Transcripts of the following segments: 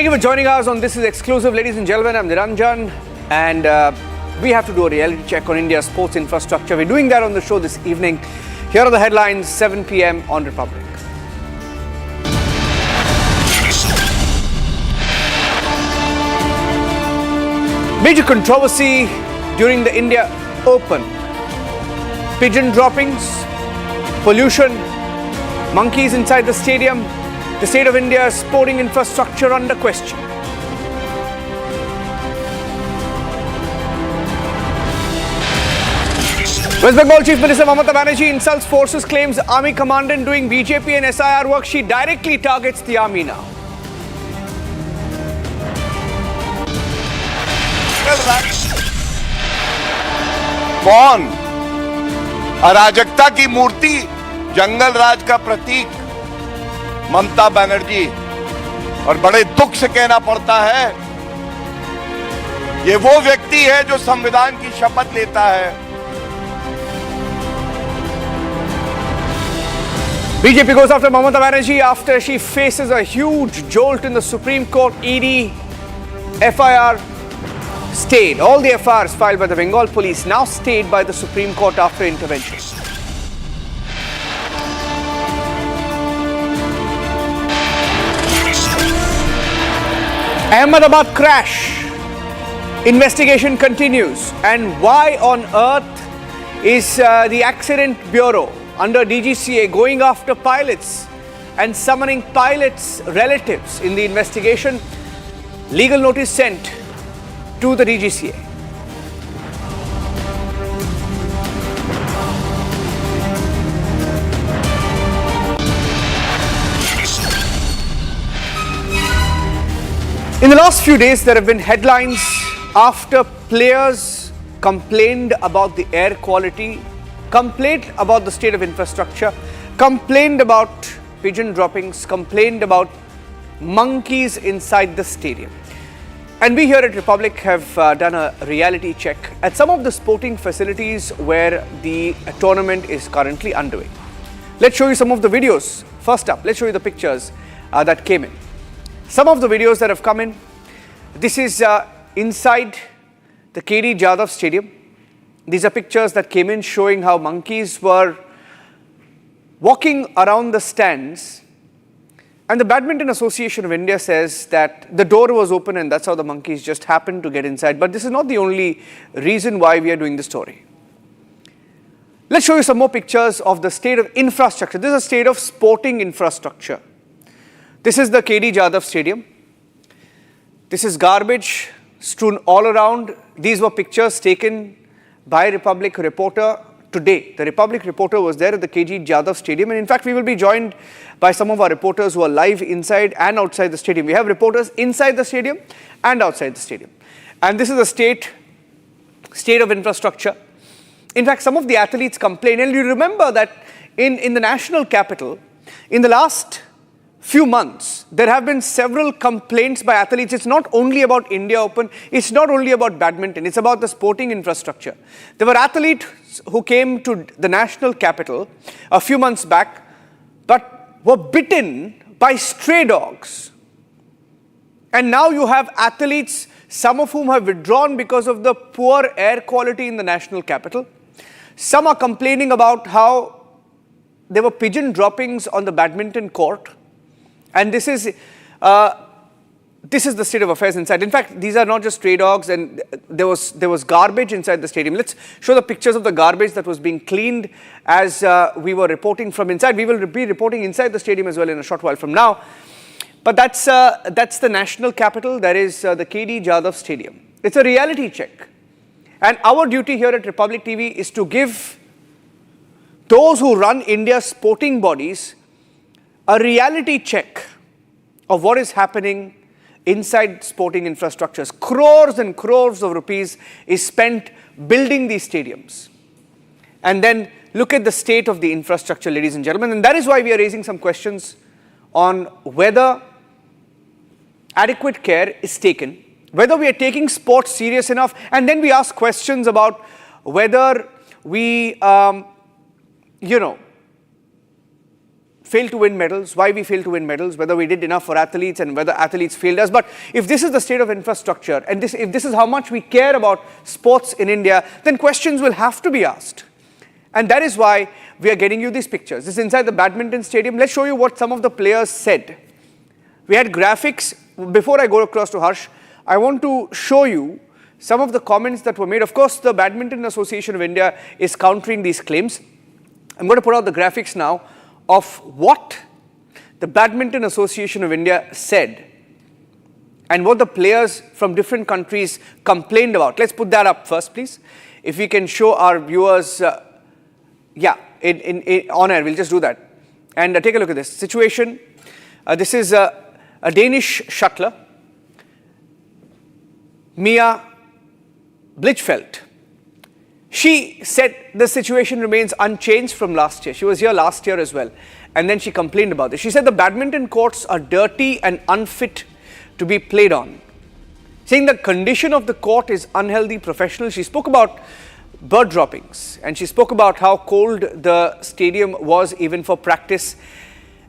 Thank you for joining us on This Is Exclusive. Ladies and gentlemen, I'm Niranjan, and we have to do a reality check on India's sports infrastructure. We're doing that on the show this evening. Here are the headlines, 7 p.m. on Republic. Major controversy during the India Open. Pigeon droppings, pollution, monkeys inside the stadium. The state of India's sporting infrastructure under question. West Bengal Chief Minister Mamata Banerjee insults forces, claims army commandant doing BJP and SIR work. She directly targets the army now. कौन? अराजकता की मूर्ति, जंगल राज का प्रतीक ममता बनर्जी। और बड़े दुख से कहना पड़ता है, ये वो व्यक्ति है जो संविधान की शपथ लेता है। BJP goes after Mamata Banerjee after she faces a huge jolt in the Supreme Court. ED, FIR stayed. All the FIRs filed by the Bengal police now stayed by the Supreme Court after intervention. Ahmedabad crash. Investigation continues. And why on earth is the Accident Bureau under DGCA going after pilots and summoning pilots' relatives in the investigation? Legal notice sent to the DGCA. In the last few days, there have been headlines after players complained about the air quality, complained about the state of infrastructure, complained about pigeon droppings, complained about monkeys inside the stadium. And we here at Republic have done a reality check at some of the sporting facilities where the tournament is currently underway. Let's show you some of the videos. First up, let's show you the pictures that came in. Some of the videos that have come in, this is inside the KD Jadhav Stadium. These are pictures that came in showing how monkeys were walking around the stands. And the Badminton Association of India says that the door was open and that's how the monkeys just happened to get inside. But this is not the only reason why we are doing this story. Let's show you some more pictures of the state of infrastructure. This is a state of sporting infrastructure. This is the KD Jadhav Stadium. This is garbage strewn all around. These were pictures taken by Republic reporter today. The Republic reporter was there at the KD Jadhav Stadium, and in fact we will be joined by some of our reporters who are live inside and outside the stadium. We have reporters inside the stadium and outside the stadium. And this is the state of infrastructure. In fact, some of the athletes complain, and you remember that in the national capital, in the last few months, there have been several complaints by athletes. It's not only about India Open, it's not only about badminton, it's about the sporting infrastructure. There were athletes who came to the national capital a few months back, but were bitten by stray dogs. And now you have athletes, some of whom have withdrawn because of the poor air quality in the national capital. Some are complaining about how there were pigeon droppings on the badminton court. And this is the state of affairs inside. In fact, these are not just stray dogs, and there was garbage inside the stadium. Let's show the pictures of the garbage that was being cleaned as we were reporting from inside. We will be reporting inside the stadium as well in a short while from now. But that's the national capital. That is the KD Jadhav Stadium. It's a reality check. And our duty here at Republic TV is to give those who run India's sporting bodies a reality check of what is happening inside sporting infrastructures. Crores and crores of rupees is spent building these stadiums. And then look at the state of the infrastructure, ladies and gentlemen. And that is why we are raising some questions on whether adequate care is taken, whether we are taking sports serious enough, and then we ask questions about whether we, failed to win medals, why we failed to win medals, whether we did enough for athletes and whether athletes failed us. But if this is the state of infrastructure and if this is how much we care about sports in India, then questions will have to be asked. And that is why we are getting you these pictures. This is inside the badminton stadium. Let's show you what some of the players said. We had graphics. Before I go across to Harsh, I want to show you some of the comments that were made. Of course, the Badminton Association of India is countering these claims. I'm going to put out the graphics now of what the Badminton Association of India said and what the players from different countries complained about. Let's put that up first, please. If we can show our viewers, on air, we'll just do that. And take a look at this situation. This is a Danish shuttler, Mia Blichfeldt. She said the situation remains unchanged from last year. She was here last year as well. And then she complained about this. She said the badminton courts are dirty and unfit to be played on, saying the condition of the court is unhealthy, professional. She spoke about bird droppings and she spoke about how cold the stadium was even for practice.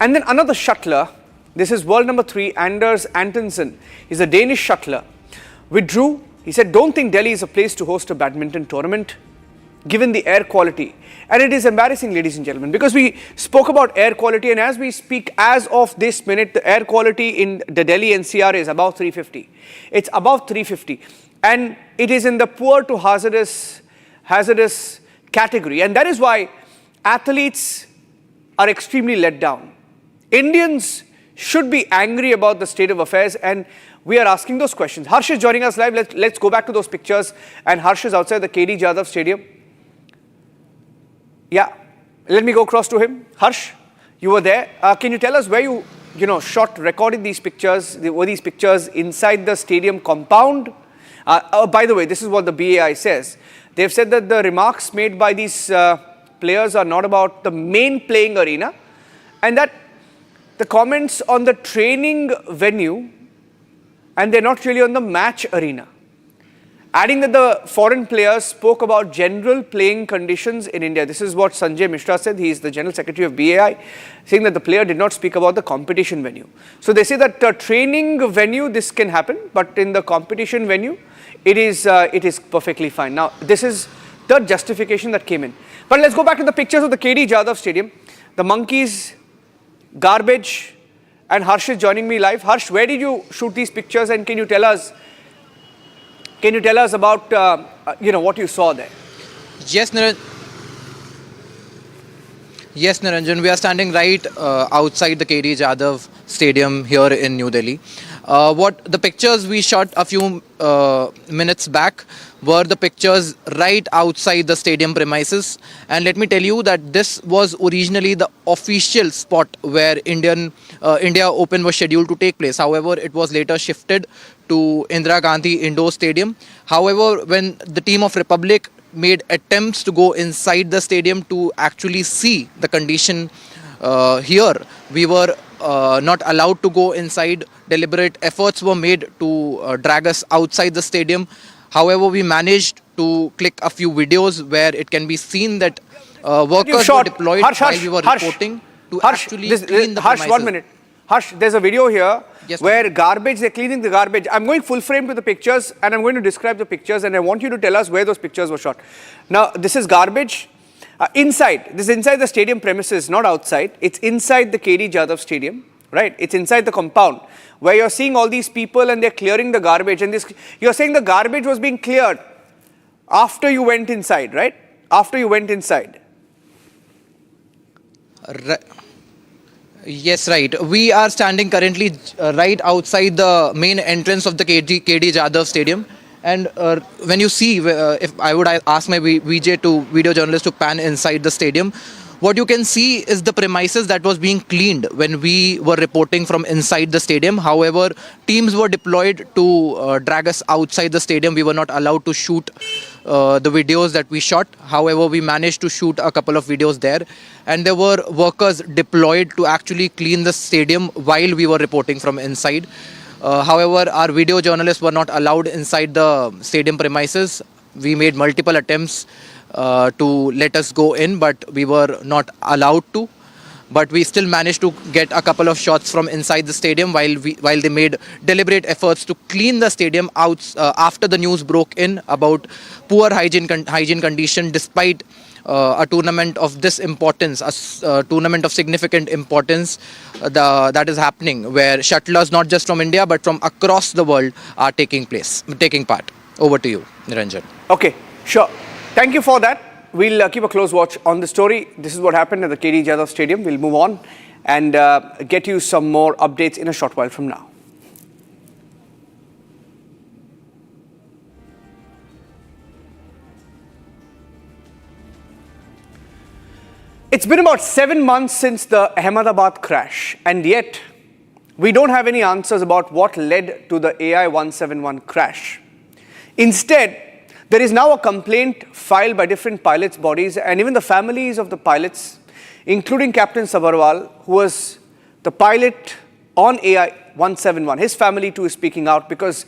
And then another shuttler, this is world number 3, Anders Antonsen. He's a Danish shuttler. Withdrew. He said, don't think Delhi is a place to host a badminton tournament, given the air quality. And it is embarrassing, ladies and gentlemen, because we spoke about air quality, and as we speak, as of this minute, the air quality in the Delhi NCR is above 350. It's above 350. And it is in the poor to hazardous category. And that is why athletes are extremely let down. Indians should be angry about the state of affairs, and we are asking those questions. Harsh is joining us live. Let's go back to those pictures. And Harsh is outside the KD Jadhav Stadium. Yeah, let me go across to him. Harsh, you were there. Can you tell us where you recorded these pictures? Were these pictures inside the stadium compound? By the way, this is what the BAI says. They've said that the remarks made by these players are not about the main playing arena, and that the comments on the training venue, and they're not really on the match arena. Adding that the foreign players spoke about general playing conditions in India. This is what Sanjay Mishra said. He is the General Secretary of BAI, saying that the player did not speak about the competition venue. So they say that training venue, this can happen, but in the competition venue, it is perfectly fine. Now, this is the justification that came in. But let's go back to the pictures of the KD Jadhav Stadium. The monkeys, garbage, and Harsh is joining me live. Harsh, where did you shoot these pictures, and can you tell us about what you saw there? Yes, Niranjan, we are standing right outside the KD Jadhav Stadium here in New Delhi. What the pictures we shot a few minutes back were the pictures right outside the stadium premises, and let me tell you that this was originally the official spot where India Open was scheduled to take place. However, it was later shifted to Indira Gandhi Indoor Stadium. However, when the team of Republic made attempts to go inside the stadium to actually see the condition here, we were not allowed to go inside. Deliberate efforts were made to drag us outside the stadium. However, we managed to click a few videos where it can be seen that workers were deployed while we were reporting to actually clean the premises. 1 minute. Harsh, there's a video here where they're cleaning the garbage. I'm going full frame to the pictures, and I'm going to describe the pictures, and I want you to tell us where those pictures were shot. Now, this is garbage. Inside the stadium premises, not outside. It's inside the KD Jadhav Stadium, right? It's inside the compound where you're seeing all these people and they're clearing the garbage. And you're saying the garbage was being cleared after you went inside, right? After you went inside. Yes, right. We are standing currently right outside the main entrance of the KD Jadhav Stadium. And when you see, if I would ask my video journalist to pan inside the stadium, what you can see is the premises that was being cleaned when we were reporting from inside the stadium. However, teams were deployed to drag us outside the stadium. We were not allowed to shoot the videos that we shot. However, we managed to shoot a couple of videos there. And there were workers deployed to actually clean the stadium while we were reporting from inside. However, our video journalists were not allowed inside the stadium premises. We made multiple attempts to let us go in, but we were not allowed to. but we still managed to get a couple of shots from inside the stadium while they made deliberate efforts to clean the stadium out after the news broke in about poor hygiene condition despite a tournament of this importance, a tournament of significant importance that is happening, where shuttlers not just from India but from across the world are taking part. Over to you, Niranjan. Okay, sure. Thank you for that. We'll keep a close watch on the story. This is what happened at the KD Jadhav Stadium. We'll move on and get you some more updates in a short while from now. It's been about 7 months since the Ahmedabad crash, and yet we don't have any answers about what led to the AI 171 crash. Instead, there is now a complaint filed by different pilots' bodies and even the families of the pilots, including Captain Sabharwal, who was the pilot on AI 171. His family too is speaking out because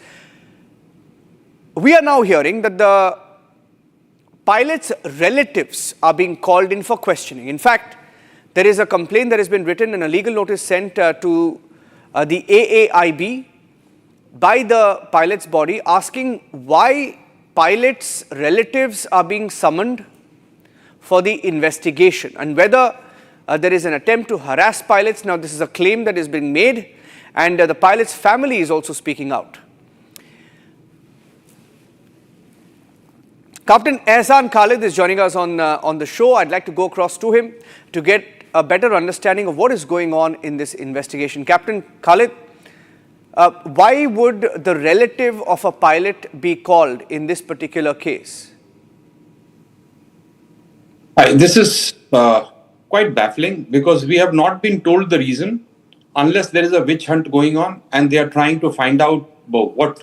we are now hearing that the pilots' relatives are being called in for questioning. In fact, there is a complaint that has been written and a legal notice sent to the AAIB by the pilots' body asking why pilots' relatives are being summoned for the investigation and whether there is an attempt to harass pilots. Now, this is a claim that is being made, and the pilots' family is also speaking out. Captain Ehsan Khalid is joining us on the show. I'd like to go across to him to get a better understanding of what is going on in this investigation. Captain Khalid, why would the relative of a pilot be called in this particular case? This is quite baffling because we have not been told the reason unless there is a witch hunt going on and they are trying to find out what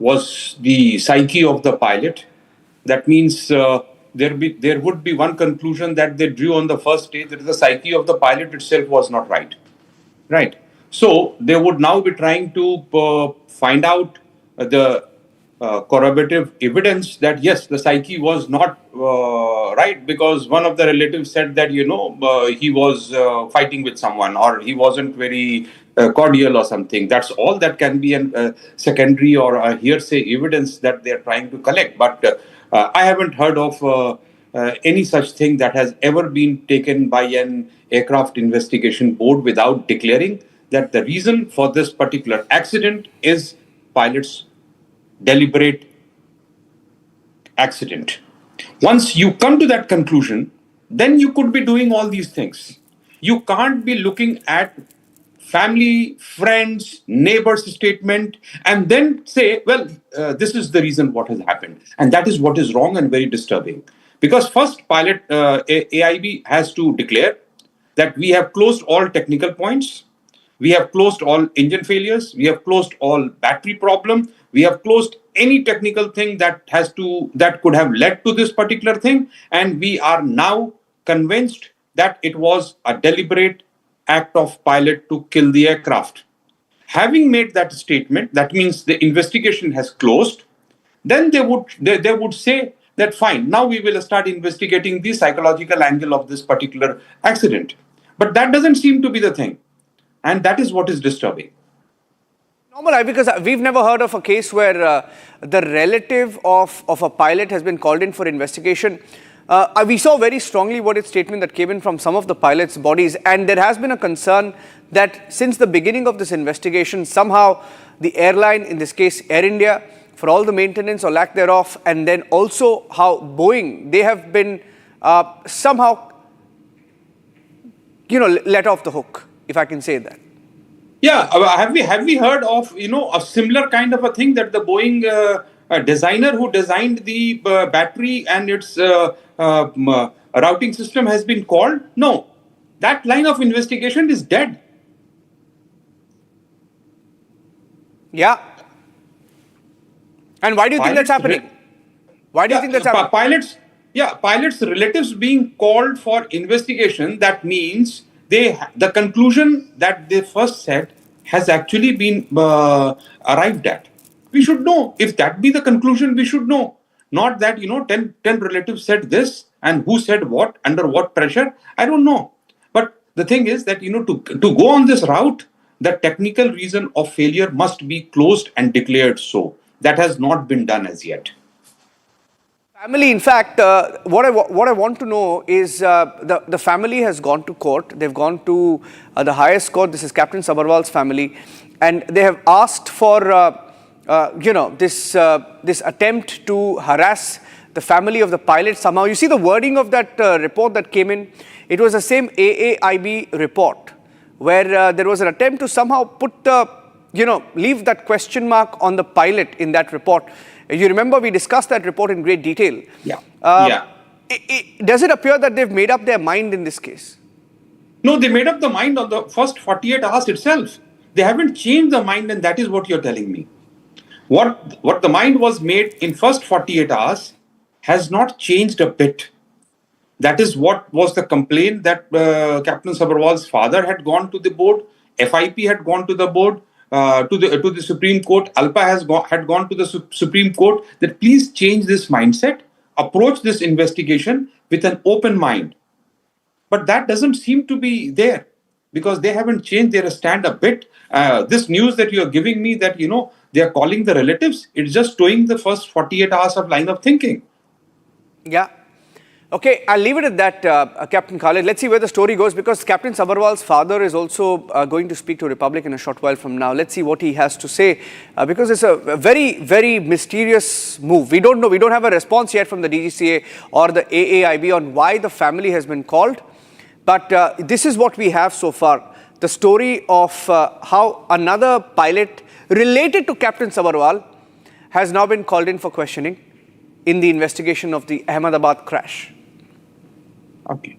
was the psyche of the pilot. That means there would be one conclusion that they drew on the first stage, that the psyche of the pilot itself was not right. Right. So they would now be trying to find out the corroborative evidence that yes, the psyche was not right, because one of the relatives said that he was fighting with someone or he wasn't very cordial or something. That's all that can be a secondary or a hearsay evidence that they are trying to collect. But I haven't heard of any such thing that has ever been taken by an aircraft investigation board without declaring that the reason for this particular accident is pilot's deliberate accident. Once you come to that conclusion, then you could be doing all these things. You can't be looking at family, friends, neighbors' statement and then say, well, this is the reason what has happened. And that is what is wrong and very disturbing. Because first, pilot AIB has to declare that we have closed all technical points. We have closed all engine failures. We have closed all battery problem. We have closed any technical thing that could have led to this particular thing. And we are now convinced that it was a deliberate act of pilot to kill the aircraft. Having made that statement, that means the investigation has closed. Then they would say that fine, now we will start investigating the psychological angle of this particular accident. But that doesn't seem to be the thing. And that is what is disturbing. Normal, because we've never heard of a case where the relative of a pilot has been called in for investigation. We saw very strongly worded statement that came in from some of the pilots' bodies, and there has been a concern that since the beginning of this investigation, somehow the airline, in this case Air India, for all the maintenance or lack thereof, and then also how Boeing, they have been somehow, let off the hook, if I can say that. Yeah, have we heard of a similar kind of a thing, that the Boeing designer who designed the battery and its routing system has been called? No, that line of investigation is dead. Yeah. And why do you think that's happening? Why do you think that's happening? Pilots' relatives being called for investigation, that means the conclusion that they first said has actually been arrived at. We should know. If that be the conclusion, we should know. Not that, 10 relatives said this and who said what, under what pressure, I don't know. But the thing is that, to go on this route, the technical reason of failure must be closed and declared so. That has not been done as yet. Family, in fact, what I want to know is the family has gone to court. They've gone to the highest court. This is Captain Sabharwal's family, and they have asked for this attempt to harass the family of the pilot somehow. You see the wording of that report that came in. It was the same AAIB report where there was an attempt to somehow put leave that question mark on the pilot in that report. You remember we discussed that report in great detail. Yeah. Does it appear that they've made up their mind in this case? No, they made up the mind on the first 48 hours itself. They haven't changed the mind, and that is what you're telling me. What the mind was made in first 48 hours has not changed a bit. That is what was the complaint that Captain Sabharwal's father had gone to the board, FIP had gone to the board, to the Supreme Court. Alpa had gone to the Supreme Court that please change this mindset, approach this investigation with an open mind. But that doesn't seem to be there because they haven't changed their stand a bit. This news that you are giving me that, they are calling the relatives, it's just showing the first 48 hours of line of thinking. Yeah. Okay, I'll leave it at that, Captain Khalid. Let's see where the story goes because Captain Sabharwal's father is also going to speak to Republic in a short while from now. Let's see what he has to say because it's a very, very mysterious move. We don't know. We don't have a response yet from the DGCA or the AAIB on why the family has been called. But this is what we have so far. The story of how another pilot related to Captain Sabharwal has now been called in for questioning in the investigation of the Ahmedabad crash. Okay.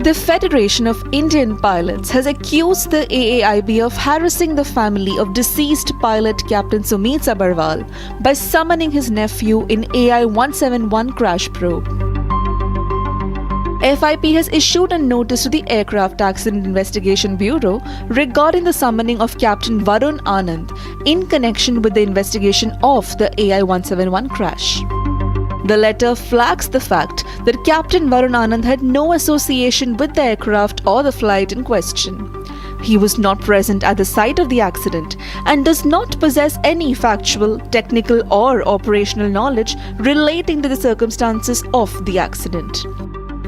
The Federation of Indian Pilots has accused the AAIB of harassing the family of deceased pilot Captain Sumit Sabharwal by summoning his nephew in AI-171 crash probe. FIP has issued a notice to the Aircraft Accident Investigation Bureau regarding the summoning of Captain Varun Anand in connection with the investigation of the AI-171 crash. The letter flags the fact that Captain Varun Anand had no association with the aircraft or the flight in question. He was not present at the site of the accident and does not possess any factual, technical, or operational knowledge relating to the circumstances of the accident.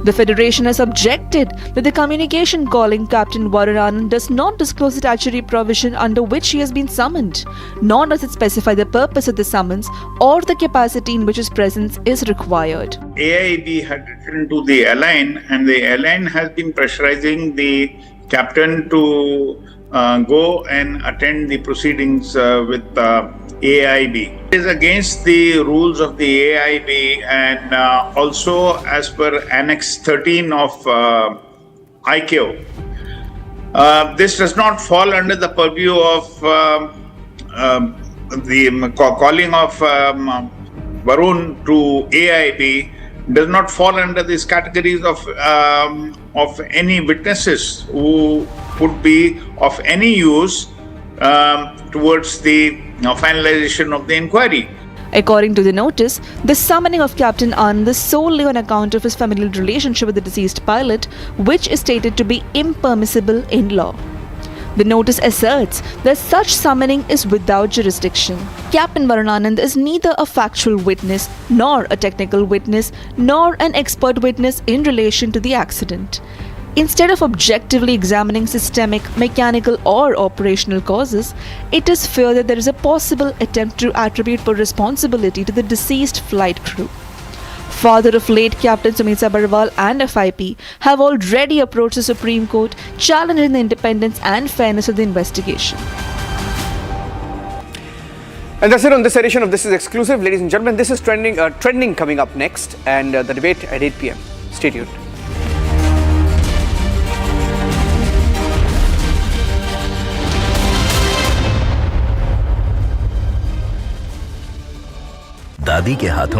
The Federation has objected that the communication calling Captain Varun Anand does not disclose the statutory provision under which he has been summoned, nor does it specify the purpose of the summons or the capacity in which his presence is required. AIB had written to the airline, and the airline has been pressurizing the captain to go and attend the proceedings with AIB. It is against the rules of the AIB and also as per Annex 13 of ICAO. This does not fall under the purview of the calling of Varun to AIB. Does not fall under these categories of any witnesses who would be of any use towards the finalization of the inquiry. According to the notice, the summoning of Captain Anand is solely on account of his familial relationship with the deceased pilot, which is stated to be impermissible in law. The notice asserts that such summoning is without jurisdiction. Captain Varun Anand is neither a factual witness, nor a technical witness, nor an expert witness in relation to the accident. Instead of objectively examining systemic, mechanical, or operational causes, it is feared that there is a possible attempt to attribute full responsibility to the deceased flight crew. Father of late Captain Sumit Sabharwal and FIP have already approached the Supreme Court challenging the independence and fairness of the investigation. And that's it on this edition of This Is Exclusive. Ladies and gentlemen, this is trending coming up next, and the debate at 8 p.m. Stay tuned. दादी के हाथों